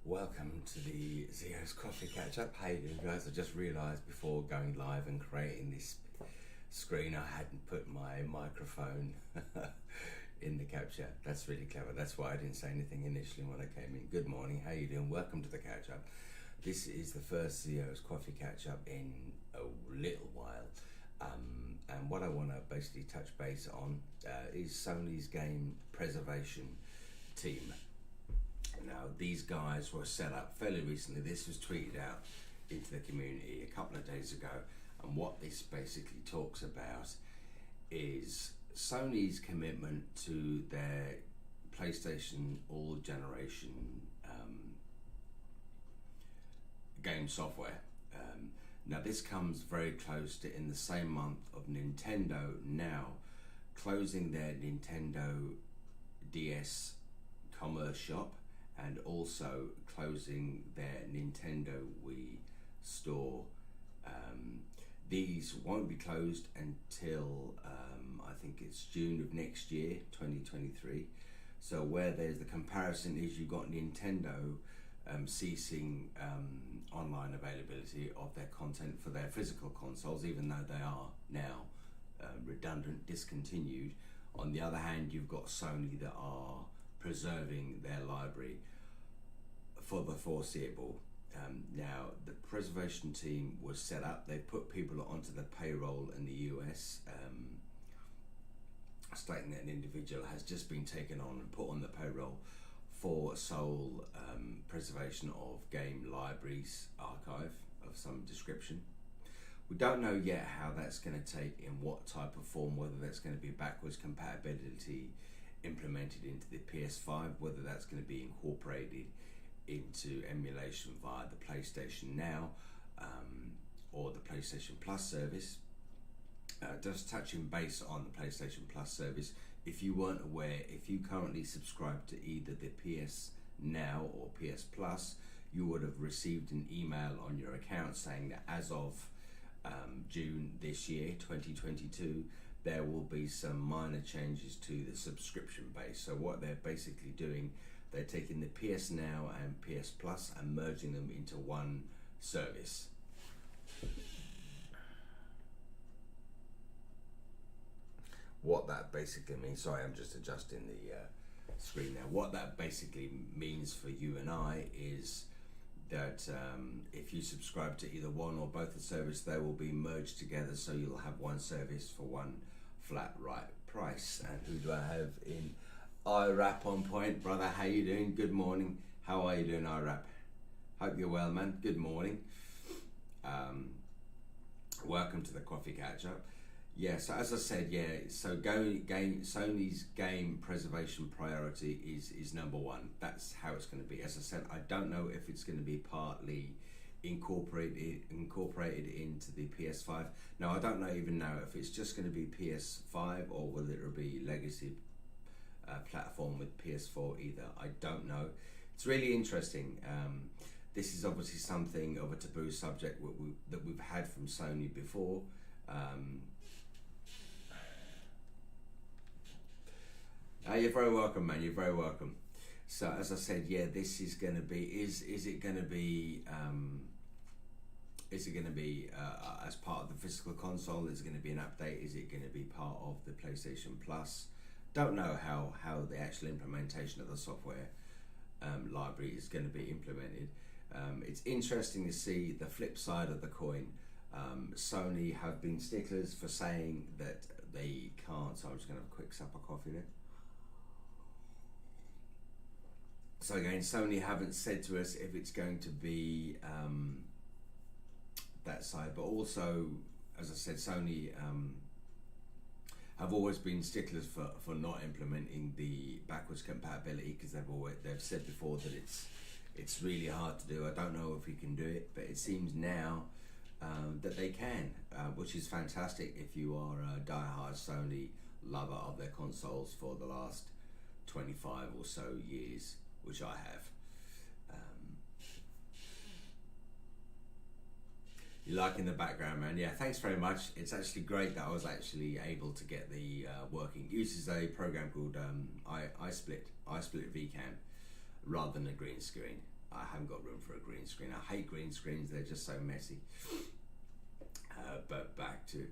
Welcome to the Zeo's Coffee Catch-Up. How you doing, guys? I just realised before going live and creating this screen I hadn't put my microphone in the capture. That's really clever. That's why I didn't say anything initially when I came in. Good morning, how you doing? Welcome to the catch-up. This is the first Zeo's Coffee Catch-up in a little while. And what I want to basically touch base on is Sony's game preservation team. Now, these guys were set up fairly recently. This was tweeted out into the community a couple of days ago, and what this basically talks about is Sony's commitment to their PlayStation all generation game software. Now, this comes very close to in the same month of Nintendo now closing their Nintendo DS commerce shop, and also closing their Nintendo Wii store. These won't be closed until I think it's June of next year, 2023. So where there's the comparison is you've got Nintendo ceasing online availability of their content for their physical consoles, even though they are now redundant, discontinued. On the other hand, you've got Sony that are preserving their library for the foreseeable. Now, the preservation team was set up. They put people onto the payroll in the US, stating that an individual has just been taken on and put on the payroll for sole preservation of game libraries archive of some description. We don't know yet how that's going to take, in what type of form, whether that's going to be backwards compatibility implemented into the PS5, whether that's going to be incorporated into emulation via the PlayStation Now or the PlayStation Plus service. Just touching base on the PlayStation Plus service, if you weren't aware, if you currently subscribe to either the PS Now or PS Plus, you would have received an email on your account saying that as of June this year, 2022, there will be some minor changes to the subscription base. So what they're basically doing, they're taking the PS Now and PS Plus and merging them into one service. What that basically means, sorry, I'm just adjusting the screen now. What that basically means for you and I is that if you subscribe to either one or both the service, they will be merged together, so you'll have one service for one flat right price. And who do I have in IRAP on point? Brother, how you doing? Good morning. How are you doing, IRAP? Hope you're well, man. Good morning. Welcome to the Coffee Catch-up. Yeah, so as I said, yeah, so Sony's game preservation priority is number one. That's how it's going to be. As I said, I don't know if it's going to be partly incorporated into the PS5. Now, I don't even know if it's just going to be PS5 or whether it'll be legacy platform with PS4 either. I don't know. It's really interesting. This is obviously something of a taboo subject that we've had from Sony before. You're very welcome, man. You're very welcome. So as I said, yeah, this is going to be. Is it going to be? Is it going to be as part of the physical console? Is it going to be an update? Is it going to be part of the PlayStation Plus? Don't know how the actual implementation of the software library is going to be implemented. It's interesting to see the flip side of the coin. Sony have been sticklers for saying that they can't. So I'm just going to have a quick sup of coffee there. So again, Sony haven't said to us if it's going to be that side, but also, as I said, Sony have always been sticklers for not implementing the backwards compatibility, because they've said before that It's really hard to do. I don't know if we can do it, but it seems now that they can, which is fantastic if you are a die-hard Sony lover of their consoles for the last 25 or so years, which I have. You like in the background, man? Yeah, thanks very much. It's actually great that I was actually able to get the working. It uses a program called iSplit VCam rather than a green screen. I haven't got room for a green screen. I hate green screens, they're just so messy. But back to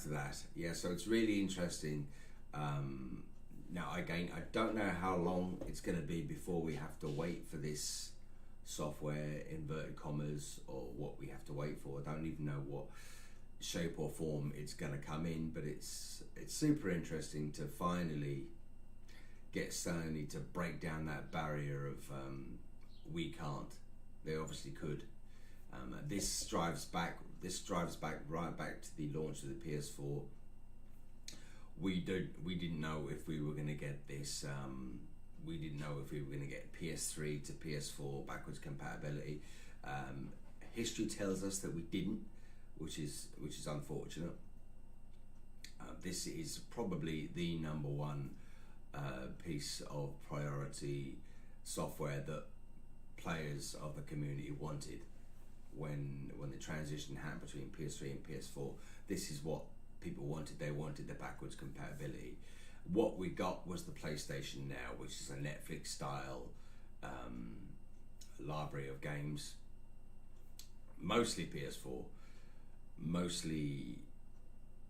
that. Yeah, so it's really interesting. Now again, I don't know how long it's going to be before we have to wait for this software, inverted commas, or what we have to wait for. I don't even know what shape or form it's going to come in, but it's super interesting to finally get Sony to break down that barrier of we can't. They obviously could. This drives back right back to the launch of the PS4. We didn't know if we were going to get this. We didn't know if we were going to get PS3 to PS4 backwards compatibility. History tells us that we didn't, which is unfortunate. This is probably the number one piece of priority software that players of the community wanted when the transition happened between PS3 and PS4. This is what people wanted. They wanted the backwards compatibility. What we got was the PlayStation Now, which is a Netflix style library of games, mostly PS4, mostly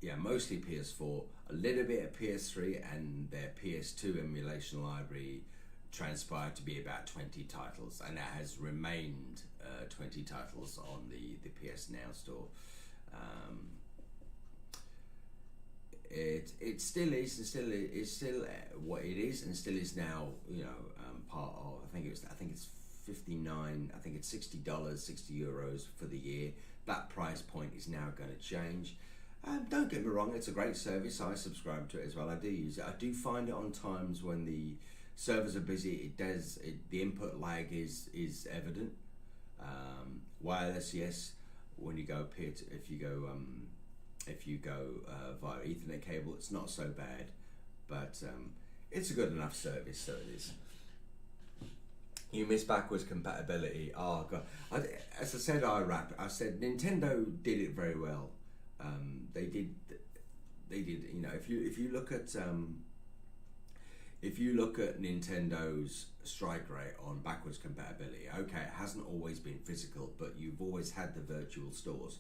PS4, a little bit of PS3, and their PS2 emulation library transpired to be about 20 titles, and it has remained 20 titles on the PS Now store. It still is, and it's still what it is, and still is now. Part of. I think it's $59. I think it's $60, €60 for the year. That price point is now going to change. Don't get me wrong, it's a great service. I subscribe to it as well. I do use it. I do find it on times when the servers are busy. The input lag is evident. Wireless, yes. When you go if you go via Ethernet cable, it's not so bad, but it's a good enough service, so it is. You miss backwards compatibility. Oh god! As I said, I said Nintendo did it very well. They did. You know, if you look at Nintendo's strike rate on backwards compatibility, okay, it hasn't always been physical, but you've always had the virtual stores.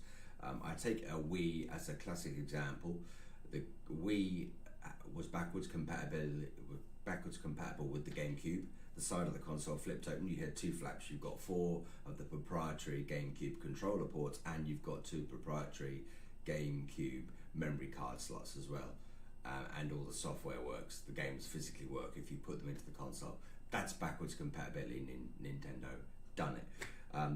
I take a Wii as a classic example. The Wii was backwards compatible with the GameCube. The side of the console flipped open. You had two flaps. You've got 4 of the proprietary GameCube controller ports, and you've got 2 proprietary GameCube memory card slots as well. And all the software works. The games physically work if you put them into the console. That's backwards compatibility. Nintendo done it.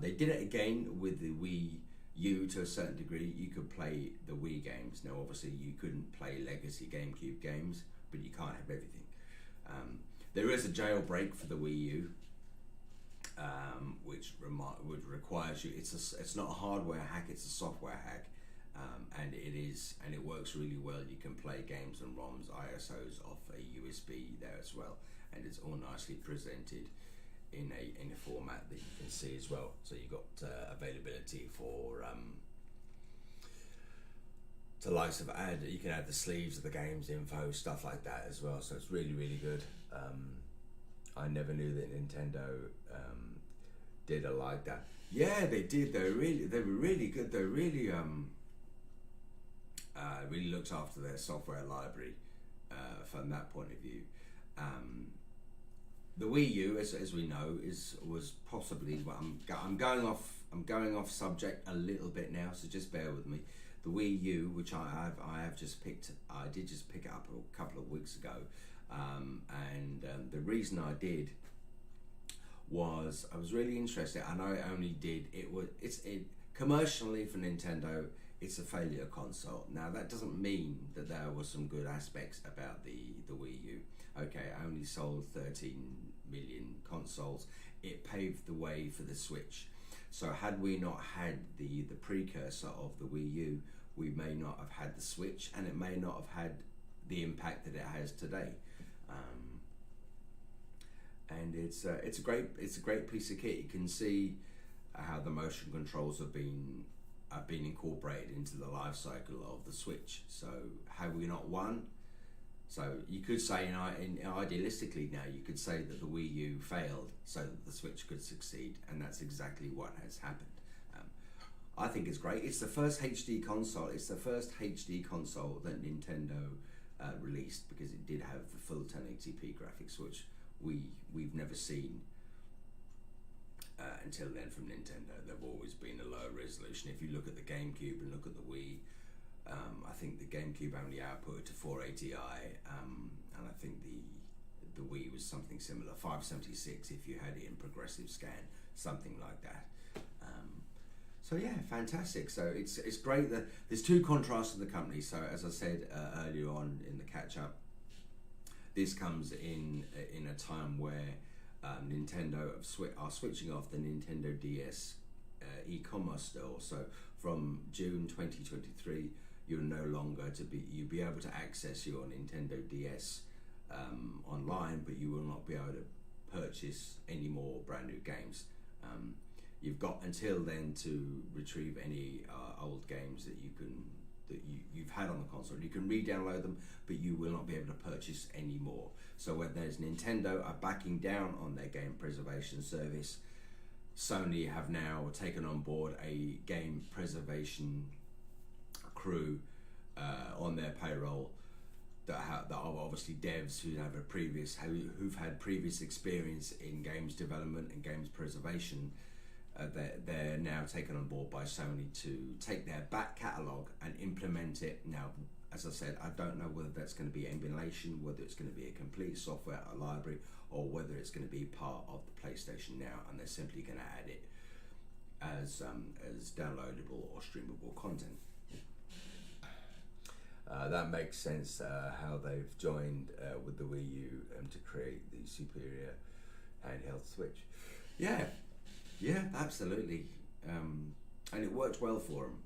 They did it again with the Wii U to a certain degree. You could play the Wii games. Now, obviously, you couldn't play legacy GameCube games, but you can't have everything. There is a jailbreak for the Wii U, which requires you. It's not a hardware hack; it's a software hack, and it works really well. You can play games and ROMs, ISOs off a USB there as well, and it's all nicely presented in a format that you can see as well. So you've got availability for to likes of you can add the sleeves of the games info, stuff like that as well. So it's really, really good. I never knew that Nintendo did it like that. Yeah, they did. They were really good. They really really looked after their software library from that point of view. The Wii U, as we know, was possibly. Well, I'm going off subject a little bit now, so just bear with me. The Wii U, which I did just pick it up a couple of weeks ago, and the reason I did was I was really interested, and I only did it commercially for Nintendo. It's a failure console. Now that doesn't mean that there were some good aspects about the Wii U. Okay, I only sold 13 million consoles. It paved the way for the Switch. So had we not had the precursor of the Wii U, we may not have had the Switch, and it may not have had the impact that it has today. And it's a great piece of kit. You can see how the motion controls have been incorporated into the life cycle of the Switch. So have we not won? So you could say, idealistically now, you could say that the Wii U failed so that the Switch could succeed, and that's exactly what has happened. I think it's great. It's the first HD console. It's the first HD console that Nintendo released, because it did have the full 1080p graphics, which we've never seen until then from Nintendo. They've always been a low resolution. If you look at the GameCube and look at the Wii, I think the GameCube only outputted to 480i, and I think the Wii was something similar, 576 if you had it in progressive scan, something like that. So yeah, fantastic. So it's great that there's two contrasts to the company. So as I said earlier on in the catch-up, this comes in a time where Nintendo are switching off the Nintendo DS e-commerce store. So from June 2023, you'll no longer you'll be able to access your Nintendo DS online, but you will not be able to purchase any more brand new games. You've got until then to retrieve any old games that you've had on the console. You can re-download them, but you will not be able to purchase any more. So when there's Nintendo are backing down on their game preservation service, Sony have now taken on board a game preservation crew on their payroll that are obviously devs who've had previous experience in games development and games preservation. They're now taken on board by Sony to take their back catalogue and implement it. Now, as I said, I don't know whether that's going to be emulation, whether it's going to be a complete software library, or whether it's going to be part of the PlayStation Now, and they're simply going to add it as downloadable or streamable content. That makes sense how they've joined with the Wii U to create the superior handheld Switch. Yeah, absolutely, and it worked well for them.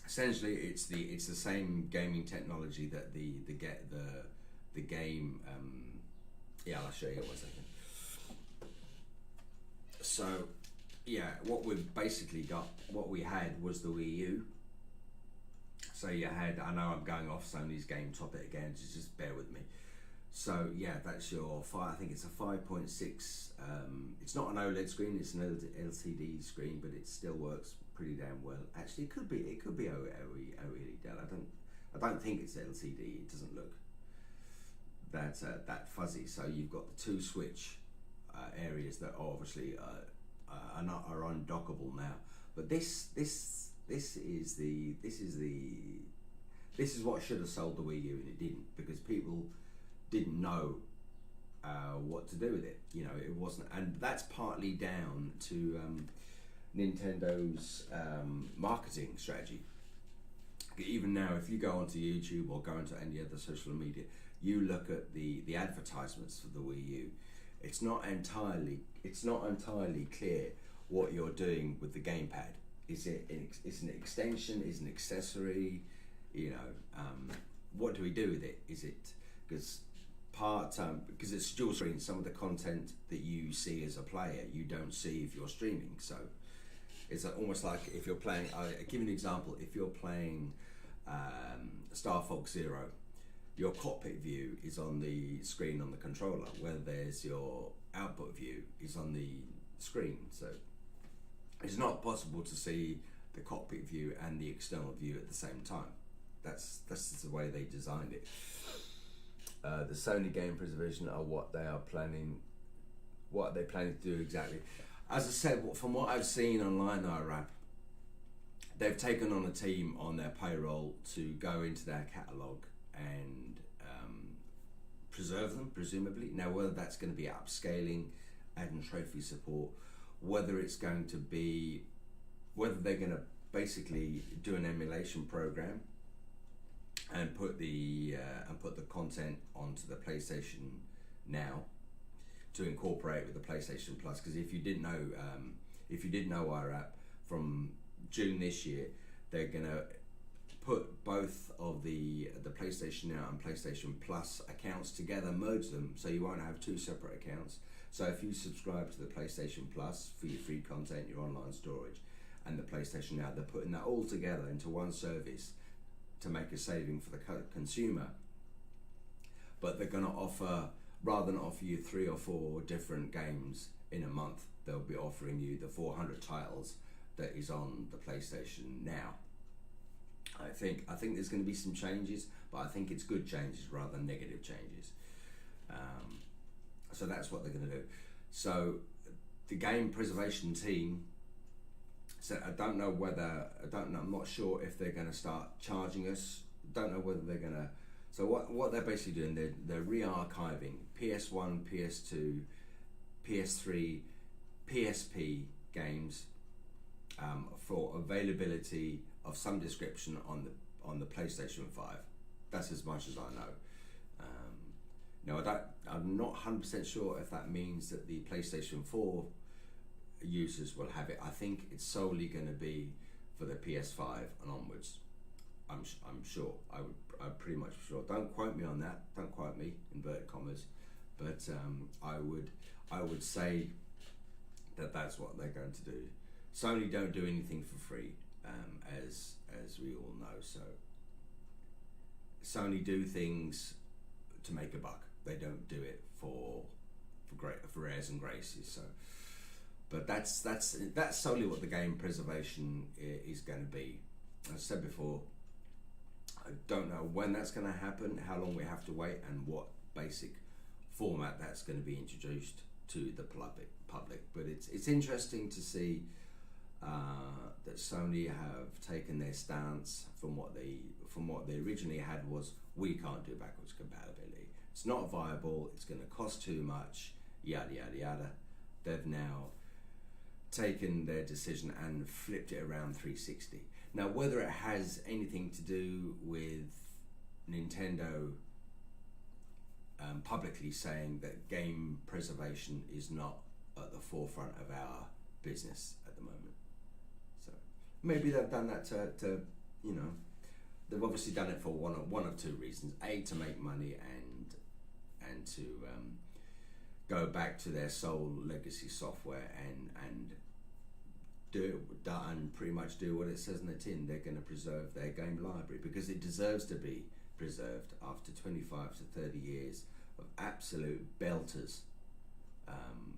Essentially, it's the same gaming technology that the game. I'll show you in 1 second. So, yeah, what we had was the Wii U. So you had, I know I'm going off Sony's game topic again, just bear with me. So yeah, that's your I think it's a 5.6. It's not an OLED screen; it's an LCD screen, but it still works pretty damn well. Actually, it could be OLED. I don't think it's LCD. It doesn't look that fuzzy. So you've got the two switch areas that obviously are undockable now. But this is what should have sold the Wii U, and it didn't, because people didn't know what to do with it. It wasn't, and that's partly down to Nintendo's marketing strategy. Even now, if you go onto YouTube or go into any other social media, you look at the advertisements for the Wii U. It's not entirely clear what you're doing with the gamepad. Is it an extension? Is it an accessory? What do we do with it? Is it because it's dual screen? Some of the content that you see as a player, you don't see if you're streaming. So it's almost like if you're playing. I'll give you an example. If you're playing Star Fox Zero, your cockpit view is on the screen on the controller, where there's your output view is on the screen. So it's not possible to see the cockpit view and the external view at the same time. That's just the way they designed it. The Sony game preservation are what they planning to do exactly. As I said, from what I've seen online, they've taken on a team on their payroll to go into their catalogue and preserve them, presumably. Now, whether that's going to be upscaling, adding trophy support, whether they're going to basically do an emulation program and put the content onto the PlayStation Now, to incorporate with the PlayStation Plus. Because if you didn't know IRAP, from June this year, they're gonna put both of the PlayStation Now and PlayStation Plus accounts together, merge them, so you won't have two separate accounts. So if you subscribe to the PlayStation Plus for your free content, your online storage, and the PlayStation Now, they're putting that all together into one service to make a saving for the consumer. But they're going to offer, rather than offer you 3 or 4 different games in a month, they'll be offering you the 400 titles that is on the PlayStation Now. I think there's going to be some changes, but I think it's good changes rather than negative changes. So that's what they're going to do. So the game preservation team said, I'm not sure if they're going to start charging us. Don't know whether they're going to. So what they're basically doing, they're re-archiving PS1, PS2, PS3, PSP games for availability of some description on the PlayStation 5. That's as much as I know. I'm not 100% sure if that means that the PlayStation 4 users will have it. I think it's solely going to be for the PS5 and onwards. I'm sure. I'm pretty much sure. Don't quote me on that. Don't quote me, inverted commas. But I would say that that's what they're going to do. Sony don't do anything for free, as we all know. So Sony do things to make a buck. They don't do it for airs and graces. So, but that's solely what the game preservation is going to be. As I said before, I don't know when that's going to happen, how long we have to wait, and what basic format that's going to be introduced to the public. But it's interesting to see that Sony have taken their stance from what they originally had was, we can't do backwards compatibility. It's not viable. It's going to cost too much. Yada yada yada. They've now taken their decision and flipped it around 360. Now, whether it has anything to do with Nintendo publicly saying that game preservation is not at the forefront of our business at the moment. So maybe they've done that to they've obviously done it for one of two reasons: A, to make money, and to go back to their sole legacy software and pretty much do what it says in the tin. They're going to preserve their game library because it deserves to be preserved after 25 to 30 years of absolute belters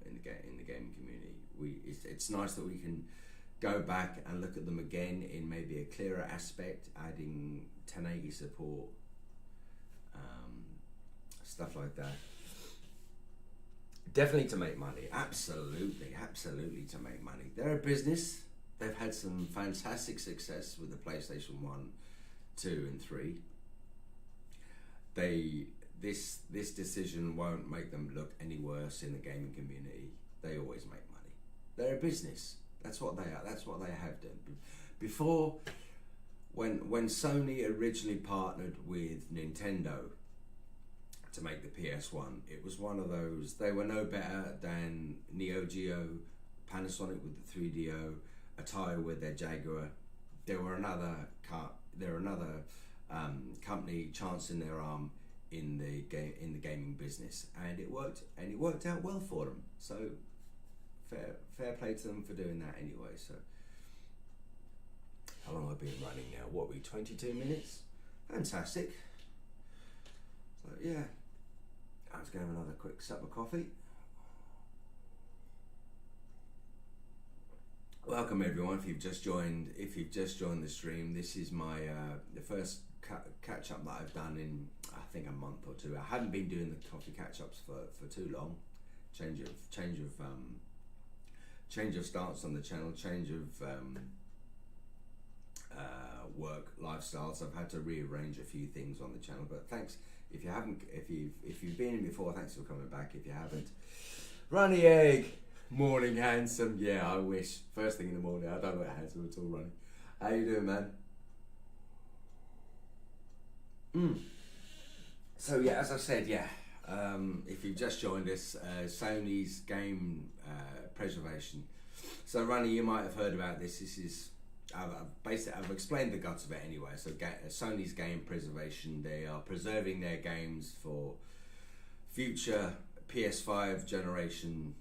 in the gaming community. It's nice that we can go back and look at them again in maybe a clearer aspect, adding 1080 support, stuff like that. Definitely to make money, absolutely to make money. They're a business. They've had some fantastic success with the PlayStation 1, 2 and 3. This decision won't make them look any worse in the gaming community. They always make money. They're a business. That's what they are. That's what they have done. Before, when Sony originally partnered with Nintendo to make the PS1, it was one of those. They were no better than Neo Geo, Panasonic with the 3DO, Atari with their Jaguar. There were another company chancing their arm in the gaming business, and it worked out well for them. So fair play to them for doing that anyway. So how long have I been running now? What, we 22 minutes? Fantastic. So yeah, I was going to have another quick sup of coffee. Welcome everyone. If you've just joined the stream, this is my the first catch up that I've done in I think a month or two. I hadn't been doing the coffee catch ups for too long. Change of stance on the channel, change of work lifestyle. So I've had to rearrange a few things on the channel. But thanks if you've been in before. Thanks for coming back. If you haven't, Runnyegg. Morning, handsome. Yeah, I wish. First thing in the morning. I don't look handsome at all, Ronnie. How you doing, man? So yeah, as I said, yeah, If you've just joined us, Sony's game preservation. So, Runny, you might have heard about this. This is I've explained the guts of it anyway. So, Sony's game preservation. They are preserving their games for future PS5 generation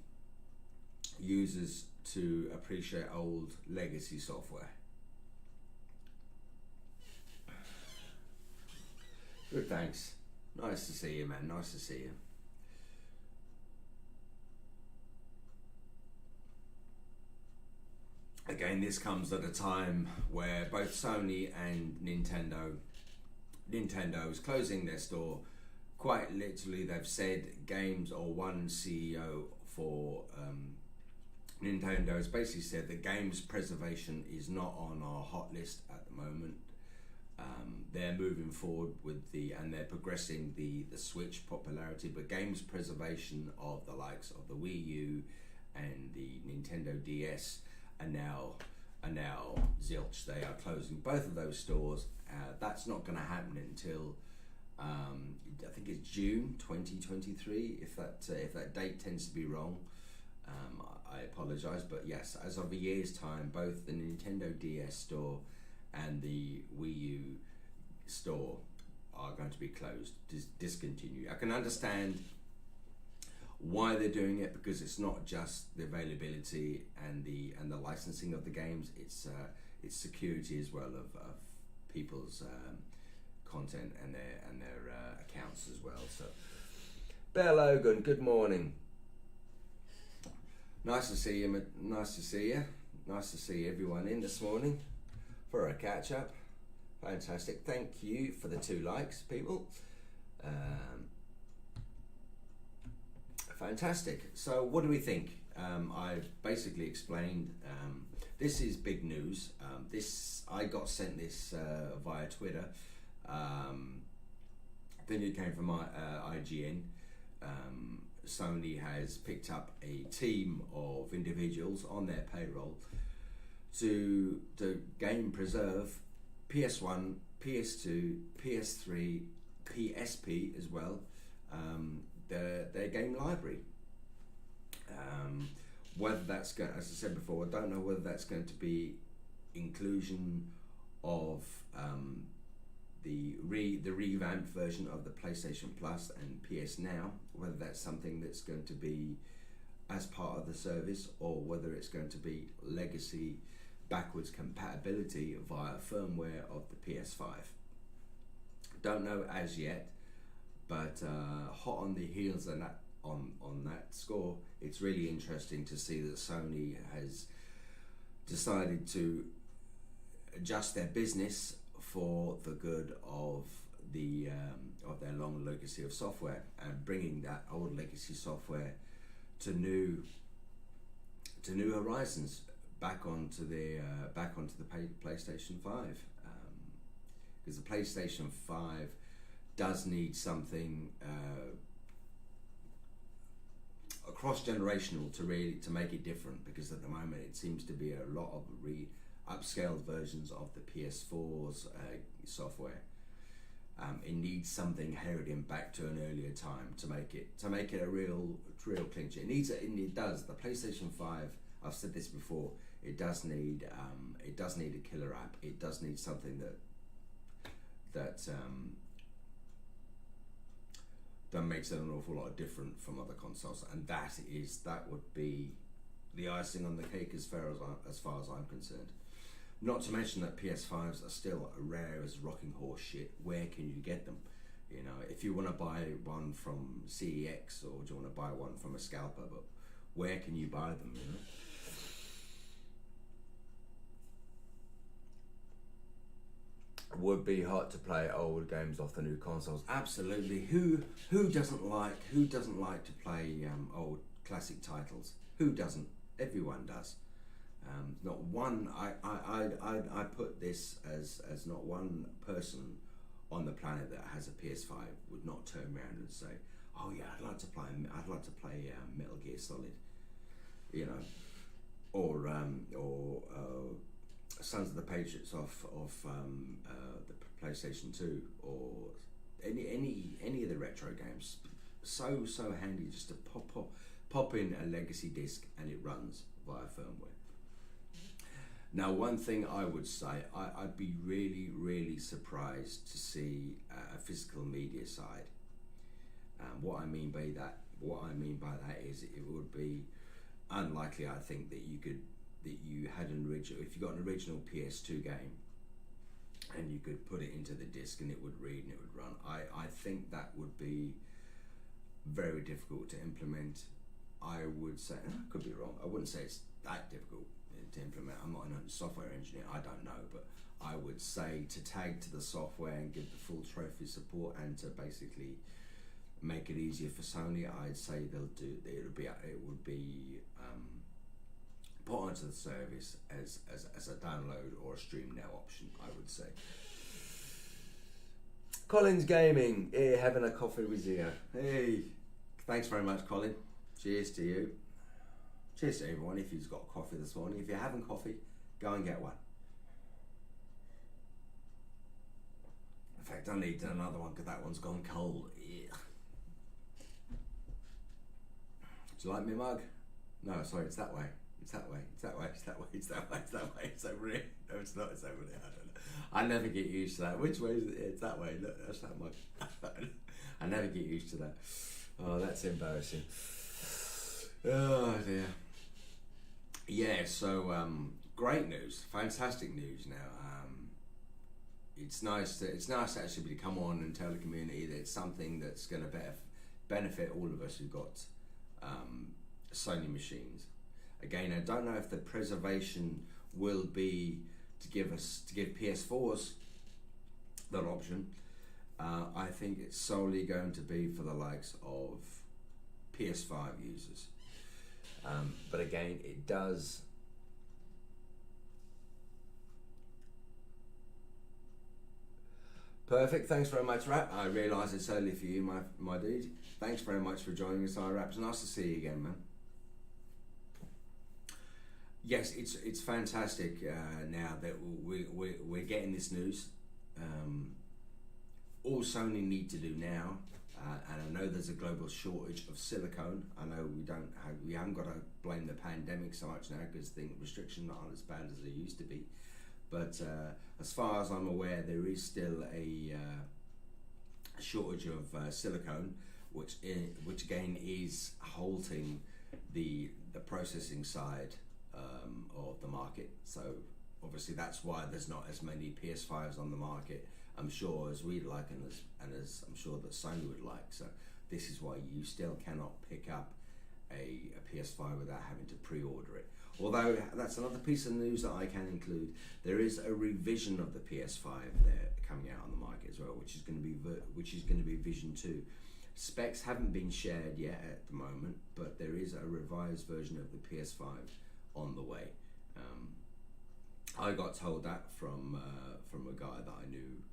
users to appreciate old legacy software. Good, thanks. Nice to see you, man. Nice to see you. Again, this comes at a time where both Sony and Nintendo is closing their store. Quite literally, they've said games, or one CEO for Nintendo has basically said that games preservation is not on our hot list at the moment. They're moving forward with and they're progressing the Switch popularity, but games preservation of the likes of the Wii U and the Nintendo DS are now zilch. They are closing both of those stores. That's not going to happen until I think it's June 2023. If that date tends to be wrong, I apologise, but yes, as of a year's time, both the Nintendo DS store and the Wii U store are going to be closed, discontinued. I can understand why they're doing it, because it's not just the availability and the licensing of the games, it's security as well of people's content and their accounts as well. So, Bear Logan, good morning. Nice to see you. Nice to see you. Nice to see everyone in this morning for a catch up. Fantastic. Thank you for the 2 likes, people. Fantastic. So, what do we think? I've basically explained. This is big news. I got sent this via Twitter. Then it came from IGN. Sony has picked up a team of individuals on their payroll to game preserve PS1, PS2, PS3, PSP as well, their game library. Whether that's going, as I said before, I don't know whether that's going to be inclusion of the revamped version of the PlayStation Plus and PS Now, whether that's something that's going to be as part of the service, or whether it's going to be legacy backwards compatibility via firmware of the PS5. Don't know as yet, but hot on the heels of that, on that score, it's really interesting to see that Sony has decided to adjust their business for the good of their long legacy of software, and bringing that old legacy software to new horizons, back onto the PlayStation 5, because the PlayStation 5 does need something cross-generational to make it different, because at the moment it seems to be a lot of upscaled versions of the PS4's software. It needs something heralding back to an earlier time to make it a real clincher. It does. The PlayStation 5, I've said this before, it does need a killer app. It does need something that makes it an awful lot different from other consoles, and that would be the icing on the cake as far as I'm concerned. Not to mention that PS5s are still rare as rocking horse shit. Where can you get them? You know, if you want to buy one from CEX, or do you want to buy one from a scalper, but where can you buy them? You know. Would be hard to play old games off the new consoles. Absolutely. Who doesn't like to play old classic titles? Who doesn't? Everyone does. Not one. I put this as not one person on the planet that has a PS5 would not turn around and say, "Oh yeah, I'd like to play Metal Gear Solid," you know, or Sons of the Patriots off the PlayStation 2, or any of the retro games. so handy just to pop in a legacy disc and it runs via firmware. Now, one thing I would say, I'd be really surprised to see a physical media side. What I mean by that is it would be unlikely, I think, that you had an original, if you got an original PS2 game and you could put it into the disc and it would read and it would run. I think that would be very difficult to implement. I would say, I could be wrong, I wouldn't say it's that difficult to implement. I'm not a software engineer, I don't know, but I would say to tag to the software and give the full trophy support and to basically make it easier for Sony, I'd say it would be put onto the service as a download or a stream now option, I would say. Colin's Gaming, hey, having a coffee with you. Hey, thanks very much, Colin. Cheers to you. Cheers to everyone if you've got coffee this morning. If you're having coffee, go and get one. In fact, I need another one because that one's gone cold. Yeah. Do you like my mug? No, sorry, it's that way. It's that way. It's that way. It's that way. It's that way. It's that way. It's over here. No, it's not. It's over there. I don't know. I never get used to that. Which way is it? It's that way. Look, that's that mug. I never get used to that. Oh, that's embarrassing. Oh dear. Yeah. So great news. Fantastic news. Now, it's nice to actually come on and tell the community that it's something that's going to benefit all of us who've got Sony machines. Again, I don't know if the preservation will be to give PS4s that option. I think it's solely going to be for the likes of PS5 users. But again, it does. Perfect. Thanks very much, Rap. I realise it's early for you, my dude. Thanks very much for joining us, Raps. Nice to see you again, man. Yes, it's fantastic now that we're getting this news. All Sony need to do now, and I know there's a global shortage of silicone. I know we haven't got to blame the pandemic so much now because the restrictions aren't as bad as they used to be. But as far as I'm aware, there is still a shortage of silicone, which again is halting the processing side of the market. So obviously that's why there's not as many PS5s on the market, I'm sure, as we'd like and as I'm sure that Sony would like. So this is why you still cannot pick up a PS5 without having to pre-order it. Although that's another piece of news that I can include. There is a revision of the PS5 there coming out on the market as well, which is going to be Vision 2. Specs haven't been shared yet at the moment, but there is a revised version of the PS5 on the way. I got told that from a guy that I knew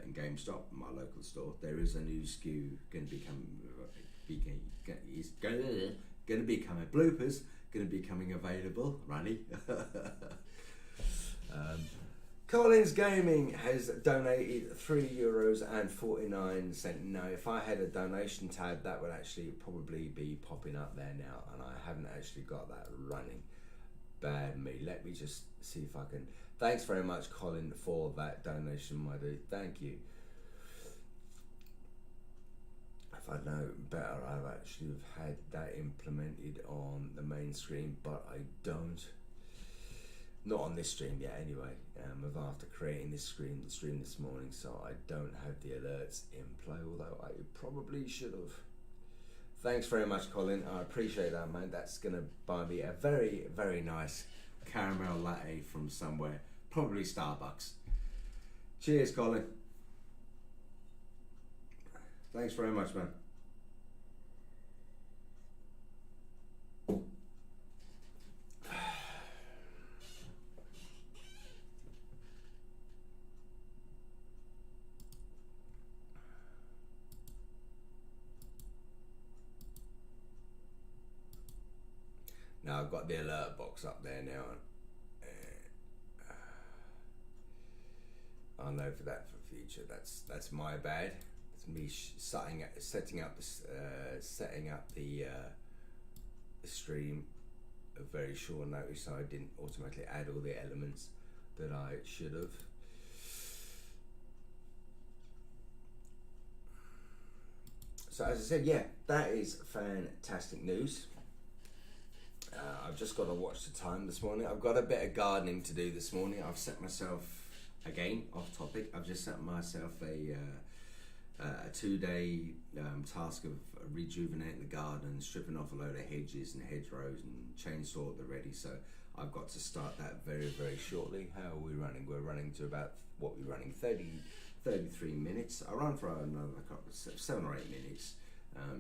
in GameStop, my local store. There is a new SKU going to be becoming available. Runny. Collins Gaming has donated €3.49. Now, if I had a donation tab, that would actually probably be popping up there now, and I haven't actually got that running. Bad me. Let me just see if I can. Thanks very much, Colin, for that donation, my dude. Thank you. If I know better, I've actually had that implemented on the main screen, but I don't. Not on this stream yet, anyway. After creating this stream this morning, so I don't have the alerts in play, although I probably should have. Thanks very much, Colin. I appreciate that, man. That's gonna buy me a very, very nice caramel latte from somewhere, probably Starbucks. Cheers, Colin. Thanks very much, man. Now I've got the alert box up there now. I'll know for that for future. That's my bad. me setting up the stream a very short notice, so I didn't automatically add all the elements that I should have. So as I said, yeah, that is fantastic news. I've just got to watch the time this morning. I've got a bit of gardening to do this morning. I've set myself, again, off topic, I've just set myself a 2-day task of rejuvenating the garden, stripping off a load of hedges and hedgerows and chainsaw at the ready. So I've got to start that very, very shortly. How are we running? We're running to about, what we're running, 33 minutes. I'll run for another couple, 7 or 8 minutes,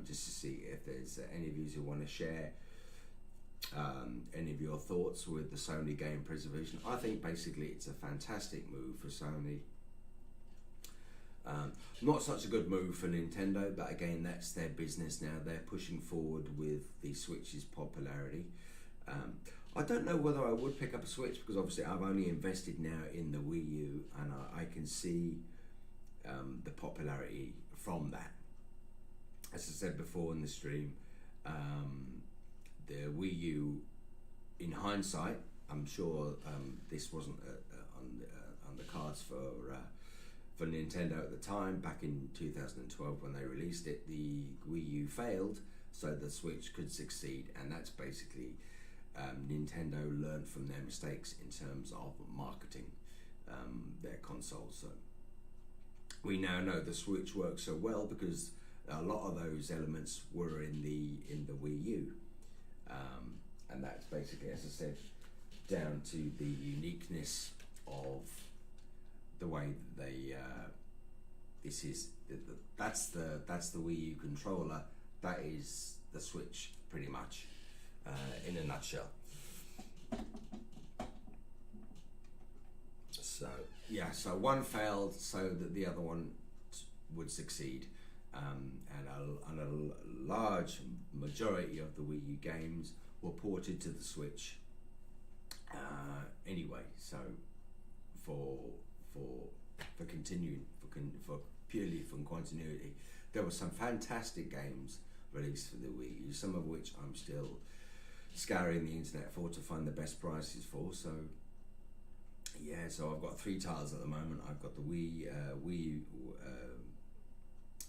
just to see if there's any of you who want to share any of your thoughts with the Sony game preservation. I think basically it's a fantastic move for Sony. Not such a good move for Nintendo, but again, that's their business now. They're pushing forward with the Switch's popularity. I don't know whether I would pick up a Switch, because obviously I've only invested now in the Wii U, and I can see the popularity from that. As I said before in the stream, the Wii U, in hindsight, I'm sure this wasn't on the cards for Nintendo at the time. Back in 2012 when they released it, the Wii U failed, so the Switch could succeed, and that's basically Nintendo learned from their mistakes in terms of marketing their consoles. So we now know the Switch works so well because a lot of those elements were in the Wii U, and that's basically, as I said, down to the uniqueness of the way that they that's the Wii U controller. That is the Switch, pretty much, in a nutshell. So yeah, so one failed so that the other one would succeed, and a large majority of the Wii U games were ported to the Switch anyway. So for continuing, for purely from continuity, there were some fantastic games released for the Wii U, some of which I'm still scouring the internet for to find the best prices for. So yeah, so I've got 3 titles at the moment. I've got the Wii U,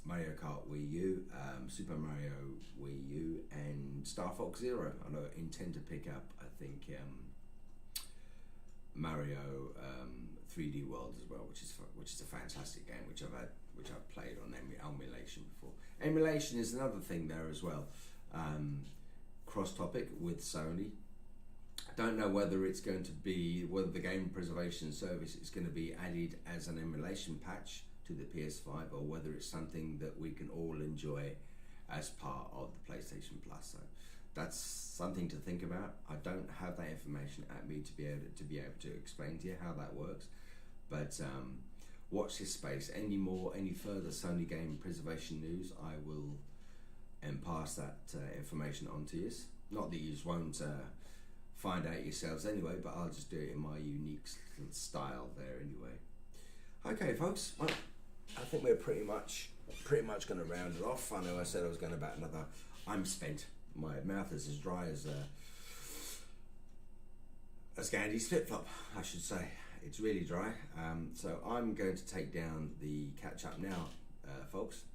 Mario Kart Wii U, Super Mario Wii U, and Star Fox Zero. I intend to pick up, I think, Mario 3D World as well, which is a fantastic game, which I've played on emulation before. Emulation is another thing there as well. Cross topic with Sony. I don't know whether the game preservation service is going to be added as an emulation patch to the PS5, or whether it's something that we can all enjoy as part of the PlayStation Plus. So that's something to think about. I don't have that information at me to be able to explain to you how that works, but watch this space. Any further Sony game preservation news, I will pass that information on to you. Not that you won't find out yourselves anyway, but I'll just do it in my unique style there anyway. Okay, folks. Well, I think we're pretty much going to round it off. I know I said I was going about another. I'm spent. My mouth is as dry as Gandhi's flip-flop, I should say. It's really dry. So I'm going to take down the catch-up now, folks.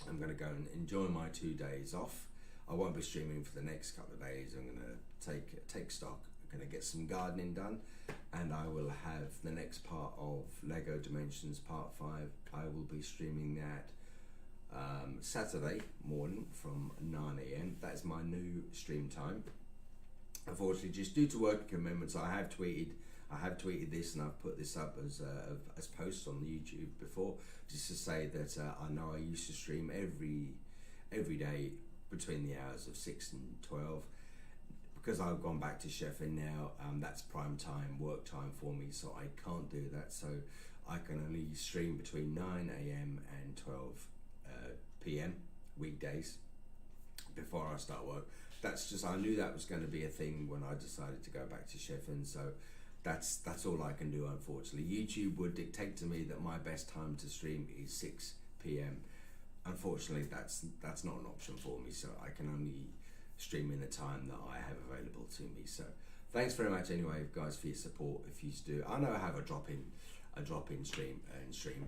I'm going to go and enjoy my 2 days off. I won't be streaming for the next couple of days. I'm going to take stock. I'm going to get some gardening done, and I will have the next part of Lego Dimensions Part 5. I will be streaming that Saturday morning from 9 AM. That's my new stream time. Unfortunately, just due to work commitments, I have tweeted this, and I've put this up as posts on YouTube before, just to say that I know I used to stream every day between the hours of 6 and 12. Because I've gone back to chefing now, that's prime time, work time for me, so I can't do that. So I can only stream between 9 AM and 12 PM weekdays before I start work. That's just, I knew that was going to be a thing when I decided to go back to chefing, so that's all I can do, unfortunately. YouTube would dictate to me that my best time to stream is 6 PM. Unfortunately, that's not an option for me, so I can only stream in the time that I have available to me. So thanks very much anyway, guys, for your support. If you do, I know I have a drop in stream,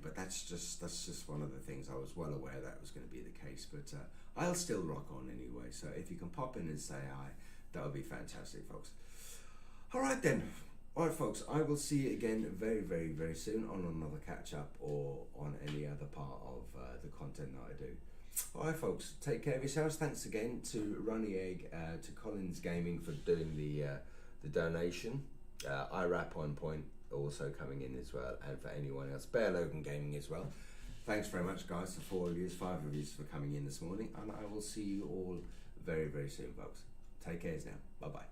but that's just one of the things. I was well aware that was going to be the case, but I'll still rock on anyway. So if you can pop in and say hi, that would be fantastic, folks. All right then. All right, folks, I will see you again very, very, very soon on another catch-up or on any other part of the content that I do. All right, folks, take care of yourselves. Thanks again to Runnyegg, to Collins Gaming for doing the donation. IRAP on point also coming in as well, and for anyone else, Bear Logan Gaming as well. Thanks very much, guys, to 4 of you, 5 of you for coming in this morning, and I will see you all very, very soon, folks. Take care now. Bye-bye.